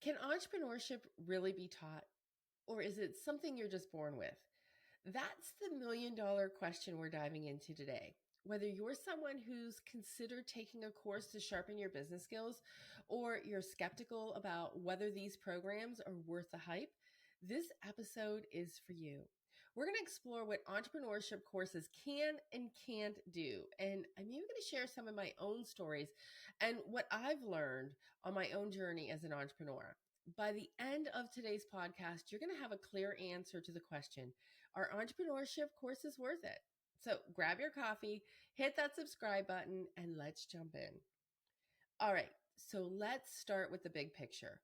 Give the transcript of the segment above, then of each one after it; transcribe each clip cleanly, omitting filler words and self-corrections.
Can entrepreneurship really be taught, or is it something you're just born with? That's the $1,000,000 question we're diving into today. Whether you're someone who's considered taking a course to sharpen your business skills, or you're skeptical about whether these programs are worth the hype, this episode is for you. We're going to explore what entrepreneurship courses can and can't do. And I'm even going to share some of my own stories and what I've learned on my own journey as an entrepreneur. By the end of today's podcast, you're going to have a clear answer to the question, are entrepreneurship courses worth it? So grab your coffee, hit that subscribe button, and let's jump in. All right, so let's start with the big picture.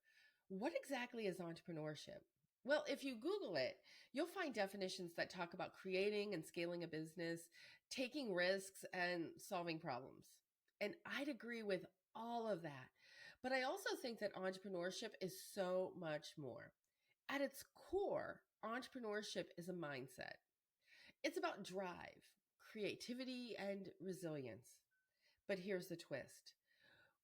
What exactly is entrepreneurship? Well, if you Google it, you'll find definitions that talk about creating and scaling a business, taking risks, and solving problems. And I'd agree with all of that. But I also think that entrepreneurship is so much more. At its core, entrepreneurship is a mindset. It's about drive, creativity, and resilience. But here's the twist.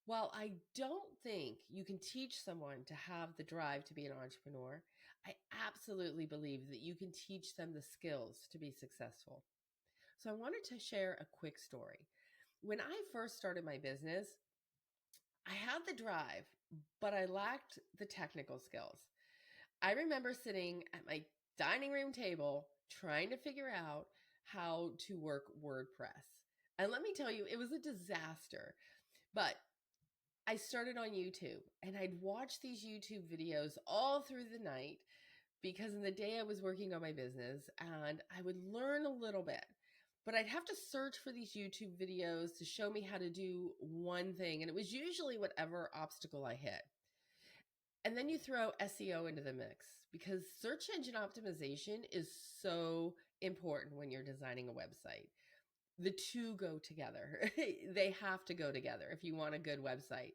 While I don't think you can teach someone to have the drive to be an entrepreneur, I absolutely believe that you can teach them the skills to be successful. So I wanted to share a quick story. When I first started my business, I had the drive, but I lacked the technical skills. I remember sitting at my dining room table trying to figure out how to work WordPress. And let me tell you, it was a disaster. But I started on YouTube and I'd watch these YouTube videos all through the night because in the day I was working on my business and I would learn a little bit. But I'd have to search for these YouTube videos to show me how to do one thing. And it was usually whatever obstacle I hit. And then you throw SEO into the mix because search engine optimization is so important when you're designing a website. The two go together. They have to go together if you want a good website.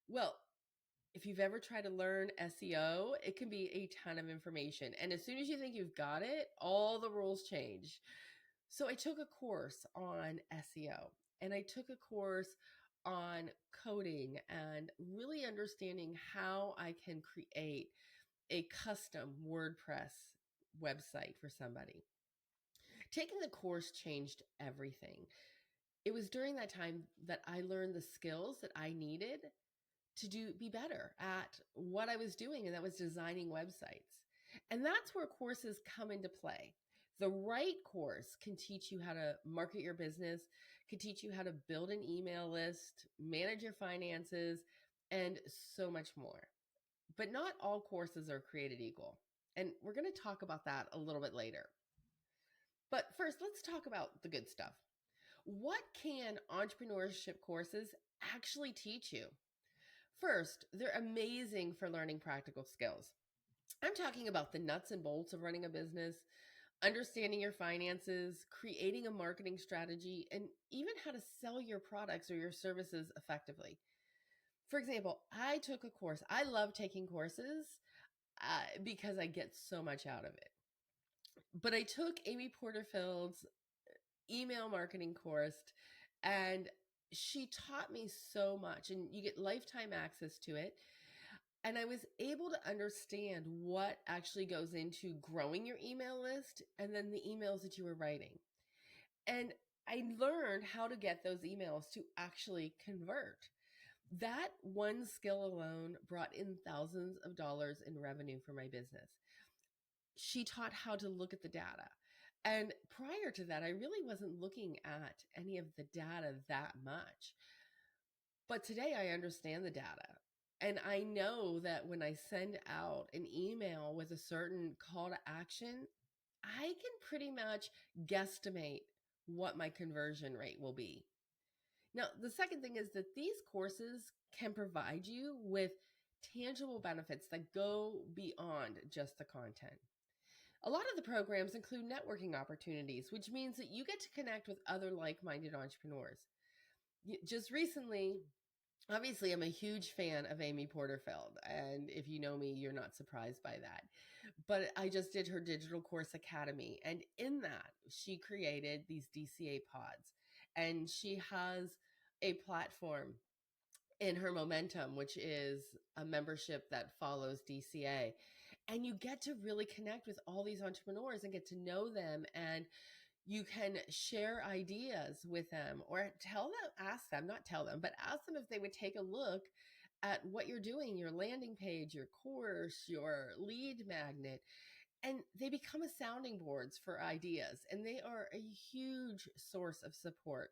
Well, if you've ever tried to learn SEO, it can be a ton of information. And as soon as you think you've got it, all the rules change. So I took a course on SEO and I took a course on coding and really understanding how I can create a custom WordPress website for somebody. Taking the course changed everything. It was during that time that I learned the skills that I needed to be better at what I was doing, and that was designing websites. And that's where courses come into play. The right course can teach you how to market your business, can teach you how to build an email list, manage your finances, and so much more. But not all courses are created equal. And we're going to talk about that a little bit later. But first, let's talk about the good stuff. What can entrepreneurship courses actually teach you? First, they're amazing for learning practical skills. I'm talking about the nuts and bolts of running a business, understanding your finances, creating a marketing strategy, and even how to sell your products or your services effectively. For example, I took a course. I love taking courses because I get so much out of it. But I took Amy Porterfield's email marketing course, and she taught me so much, and you get lifetime access to it. And I was able to understand what actually goes into growing your email list and then the emails that you were writing. And I learned how to get those emails to actually convert. That one skill alone brought in thousands of dollars in revenue for my business. She taught how to look at the data. And prior to that, I really wasn't looking at any of the data that much. But today I understand the data. And I know that when I send out an email with a certain call to action, I can pretty much guesstimate what my conversion rate will be. Now, the second thing is that these courses can provide you with tangible benefits that go beyond just the content. A lot of the programs include networking opportunities, which means that you get to connect with other like-minded entrepreneurs. Just recently, obviously, I'm a huge fan of Amy Porterfield, and if you know me, you're not surprised by that. But I just did her Digital Course Academy, and in that, she created these DCA pods, and she has a platform in her Momentum, which is a membership that follows DCA. And you get to really connect with all these entrepreneurs and get to know them, and you can share ideas with them, or ask them if they would take a look at what you're doing, your landing page, your course, your lead magnet, and they become a sounding boards for ideas, and they are a huge source of support.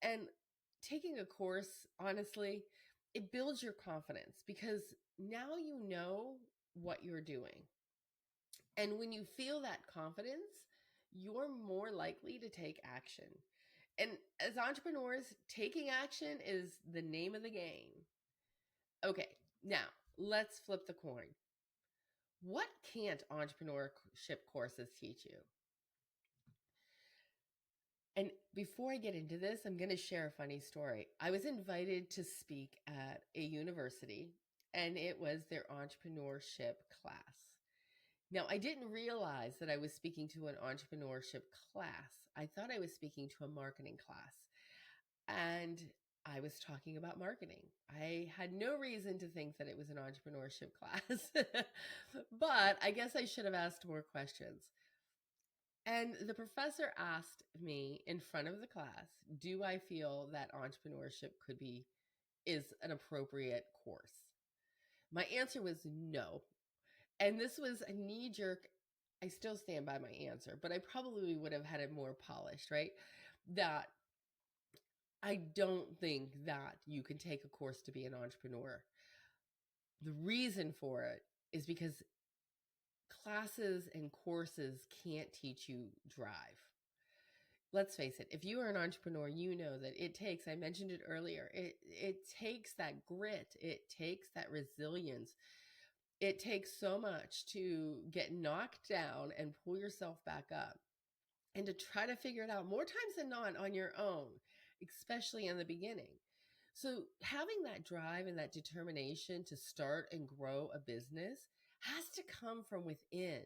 And taking a course, honestly, it builds your confidence because now you know what you're doing. And when you feel that confidence, you're more likely to take action. And as entrepreneurs, taking action is the name of the game. Okay, now let's flip the coin. What can't entrepreneurship courses teach you? And before I get into this, I'm going to share a funny story. I was invited to speak at a university, and it was their entrepreneurship class. Now, I didn't realize that I was speaking to an entrepreneurship class. I thought I was speaking to a marketing class. And I was talking about marketing. I had no reason to think that it was an entrepreneurship class, but I guess I should have asked more questions. And the professor asked me in front of the class, do I feel that entrepreneurship is an appropriate course? My answer was no. And this was a knee jerk. I still stand by my answer, but I probably would have had it more polished, right? That I don't think that you can take a course to be an entrepreneur. The reason for it is because classes and courses can't teach you drive. Let's face it, if you are an entrepreneur, you know that it takes, I mentioned it earlier, it takes that grit, it takes that resilience. It takes so much to get knocked down and pull yourself back up and to try to figure it out more times than not on your own, especially in the beginning. So having that drive and that determination to start and grow a business has to come from within.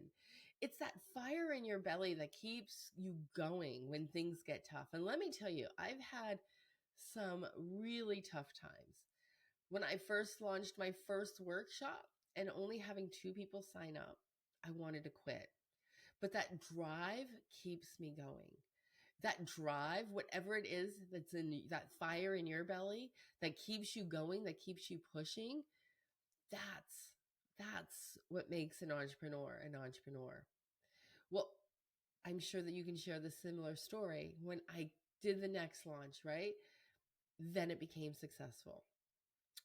It's that fire in your belly that keeps you going when things get tough. And let me tell you, I've had some really tough times. When I first launched my first workshop and only having 2 people sign up, I wanted to quit. But that drive keeps me going. That drive, whatever it is that's in that fire in your belly that keeps you going, that keeps you pushing, that's what makes an entrepreneur an entrepreneur. Well, I'm sure that you can share the similar story. When I did the next launch, right? Then it became successful.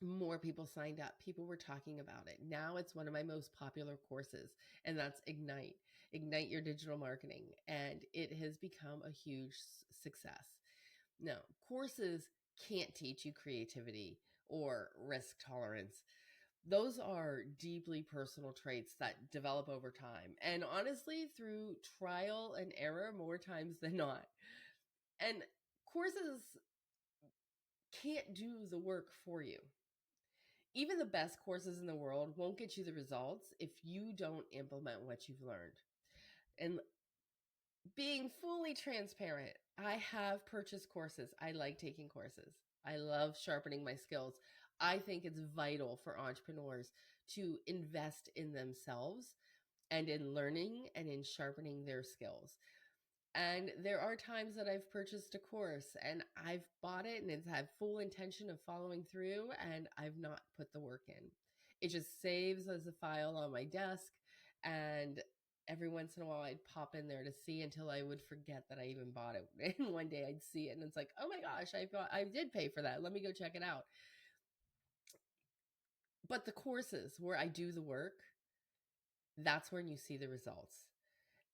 More people signed up. People were talking about it. Now it's one of my most popular courses, and that's Ignite. Ignite Your Digital Marketing. And it has become a huge success. Now, courses can't teach you creativity or risk tolerance. Those are deeply personal traits that develop over time. And honestly, through trial and error more times than not. And courses can't do the work for you. Even the best courses in the world won't get you the results if you don't implement what you've learned. And being fully transparent, I have purchased courses. I like taking courses. I love sharpening my skills. I think it's vital for entrepreneurs to invest in themselves and in learning and in sharpening their skills. And there are times that I've purchased a course and I've bought it and it's had full intention of following through, and I've not put the work in. It just saves as a file on my desk, and every once in a while I'd pop in there to see until I would forget that I even bought it. And one day I'd see it and it's like, oh my gosh, I did pay for that. Let me go check it out. But the courses where I do the work, that's when you see the results.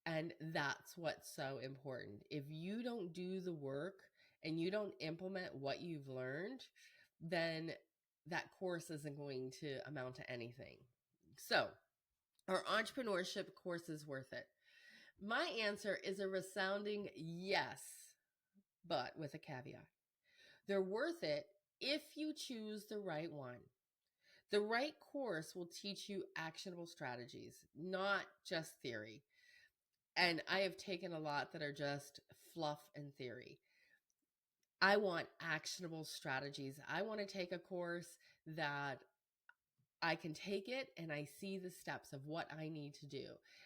And that's what's so important. If you don't do the work and you don't implement what you've learned, then that course isn't going to amount to anything. So, are entrepreneurship courses worth it? My answer is a resounding yes, but with a caveat. They're worth it if you choose the right one. The right course will teach you actionable strategies, not just theory. And I have taken a lot that are just fluff and theory. I want actionable strategies. I want to take a course that I can take it and I see the steps of what I need to do.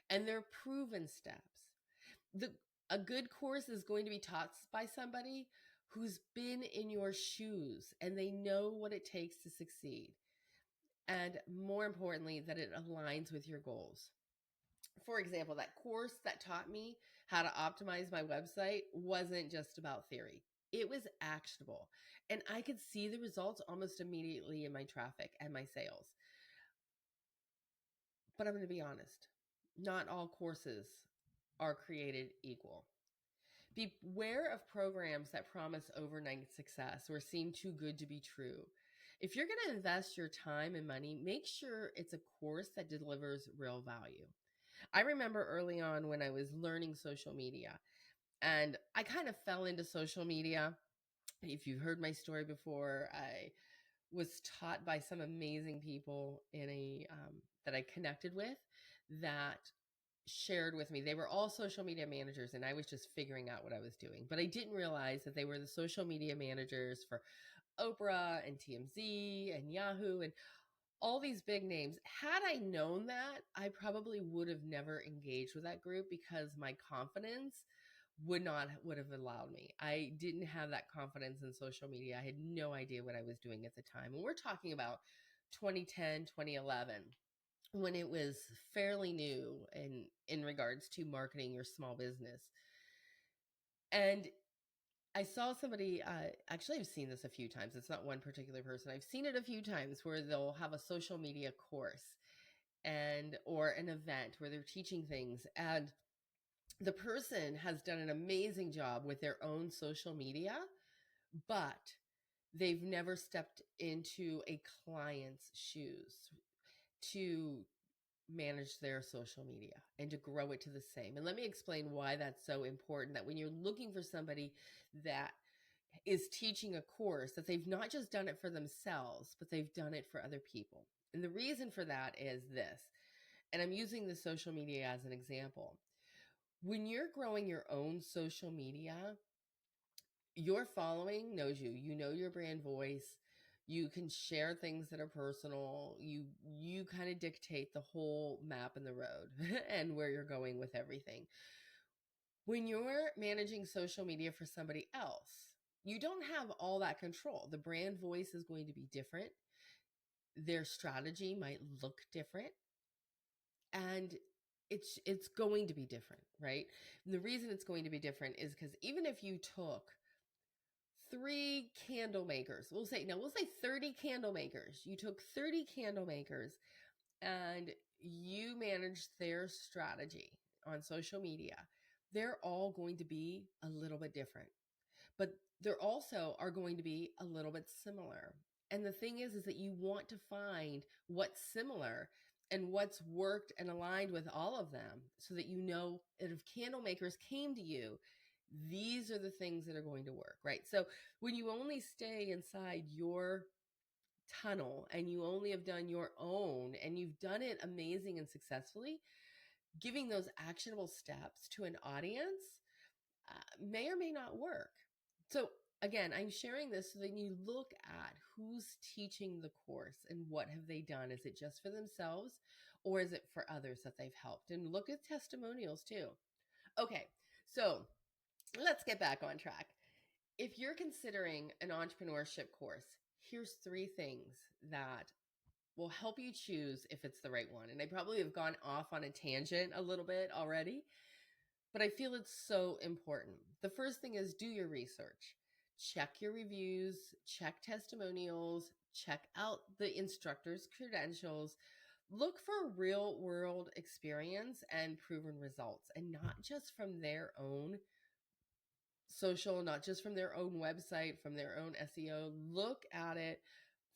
And they're proven steps. The a good course is going to be taught by somebody who's been in your shoes and they know what it takes to succeed. And more importantly, that it aligns with your goals. For example, that course that taught me how to optimize my website wasn't just about theory. It was actionable. And I could see the results almost immediately in my traffic and my sales. But I'm going to be honest, not all courses are created equal. Beware of programs that promise overnight success or seem too good to be true. If you're going to invest your time and money, make sure it's a course that delivers real value. I remember early on when I was learning social media, and I kind of fell into social media. If you've heard my story before, I was taught by some amazing people in a that I connected with that shared with me. They were all social media managers, and I was just figuring out what I was doing. But I didn't realize that they were the social media managers for Oprah and TMZ and Yahoo and all these big names. Had I known that, I probably would have never engaged with that group because my confidence would have allowed me. I didn't have that confidence in social media. I had no idea what I was doing at the time. And we're talking about 2010, 2011, when it was fairly new in regards to marketing your small business. And I saw somebody, actually, I've seen this a few times. It's not one particular person. I've seen it a few times where they'll have a social media course and or an event where they're teaching things, and the person has done an amazing job with their own social media, but they've never stepped into a client's shoes to manage their social media and to grow it to the same. And let me explain why that's so important, that when you're looking for somebody that is teaching a course, that they've not just done it for themselves, but they've done it for other people. And the reason for that is this, and I'm using the social media as an example. When you're growing your own social media, your following knows you. You know your brand voice. You can share things that are personal. You kind of dictate the whole map and the road and where you're going with everything. When you're managing social media for somebody else, you don't have all that control. The brand voice is going to be different. Their strategy might look different, and it's going to be different, right? And the reason it's going to be different is because even if you took 3 candle makers, we'll say 30 candle makers. You took 30 candle makers and you managed their strategy on social media. They're all going to be a little bit different, but there also are going to be a little bit similar. And the thing is that you want to find what's similar and what's worked and aligned with all of them, so that you know that if candle makers came to you, these are the things that are going to work, right? So when you only stay inside your tunnel and you only have done your own and you've done it amazing and successfully, giving those actionable steps to an audience may or may not work. So again, I'm sharing this so that you look at who's teaching the course and what have they done. Is it just for themselves or is it for others that they've helped? And look at testimonials too. Okay, so let's get back on track. If you're considering an entrepreneurship course, here's 3 things that will help you choose if it's the right one. And I probably have gone off on a tangent a little bit already, but I feel it's so important. The first thing is do your research. Check your reviews, check testimonials, check out the instructor's credentials. Look for real world experience and proven results, and not just from their own social, not just from their own website, from their own SEO. Look at it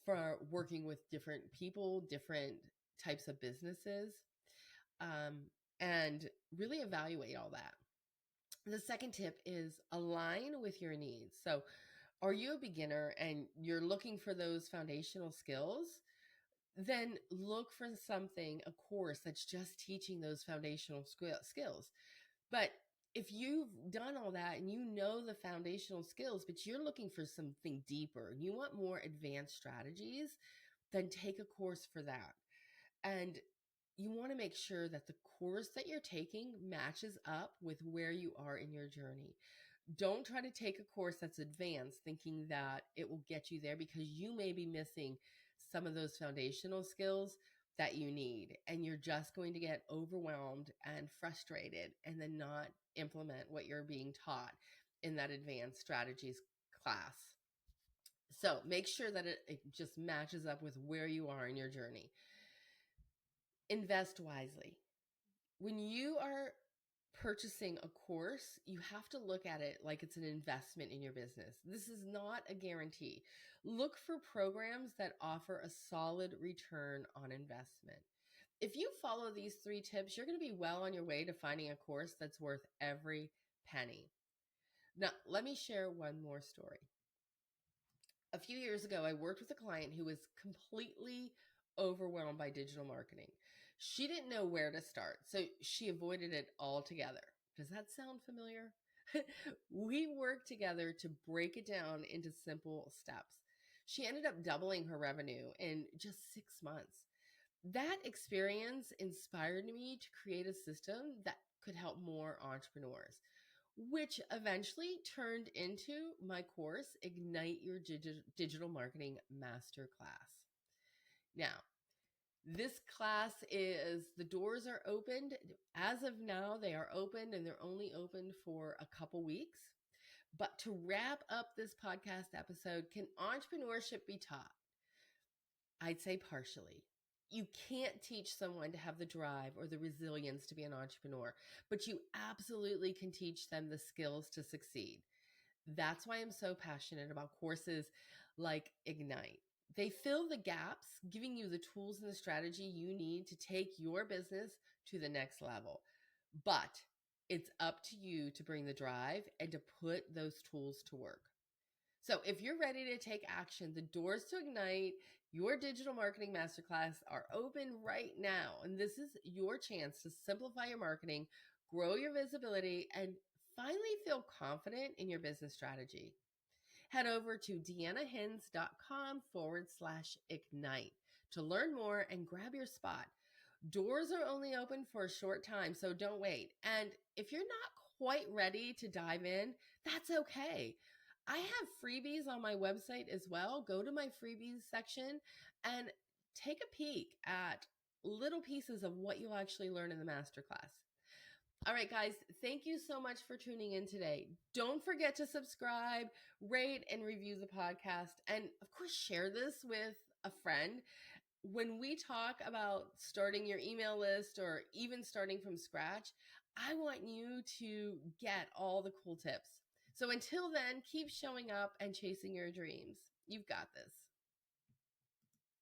for working with different people, different types of businesses, and really evaluate all that. The second tip is align with your needs. So, are you a beginner and you're looking for those foundational skills? Then look for something, a course that's just teaching those foundational skills. But If you've done all that and you know the foundational skills, but you're looking for something deeper and you want more advanced strategies, then take a course for that. And you want to make sure that the course that you're taking matches up with where you are in your journey. Don't try to take a course that's advanced thinking that it will get you there, because you may be missing some of those foundational skills that you need, and you're just going to get overwhelmed and frustrated and then not implement what you're being taught in that advanced strategies class. So make sure that it just matches up with where you are in your journey. Invest wisely. When you are purchasing a course, you have to look at it like it's an investment in your business. This is not a guarantee. Look for programs that offer a solid return on investment. If you follow these 3 tips, you're going to be well on your way to finding a course that's worth every penny. Now, let me share one more story. A few years ago, I worked with a client who was completely overwhelmed by digital marketing. She didn't know where to start, so she avoided it altogether. Does that sound familiar? We worked together to break it down into simple steps. She ended up doubling her revenue in just 6 months. That experience inspired me to create a system that could help more entrepreneurs, which eventually turned into my course, Ignite Your Digital Marketing Masterclass. Now, this class the doors are opened. As of now, they are open, and they're only open for a couple weeks. But to wrap up this podcast episode, can entrepreneurship be taught? I'd say partially. You can't teach someone to have the drive or the resilience to be an entrepreneur, but you absolutely can teach them the skills to succeed. That's why I'm so passionate about courses like Ignite. They fill the gaps, giving you the tools and the strategy you need to take your business to the next level. But it's up to you to bring the drive and to put those tools to work. So if you're ready to take action, the doors to Ignite Your Digital Marketing Masterclass are open right now. And this is your chance to simplify your marketing, grow your visibility, and finally feel confident in your business strategy. Head over to deannahins.com/ignite to learn more and grab your spot. Doors are only open for a short time, so don't wait. And if you're not quite ready to dive in, that's okay. I have freebies on my website as well. Go to my freebies section and take a peek at little pieces of what you'll actually learn in the masterclass. All right, guys, thank you so much for tuning in today. Don't forget to subscribe, rate, and review the podcast. And of course, share this with a friend. When we talk about starting your email list or even starting from scratch, I want you to get all the cool tips. So until then, keep showing up and chasing your dreams. You've got this.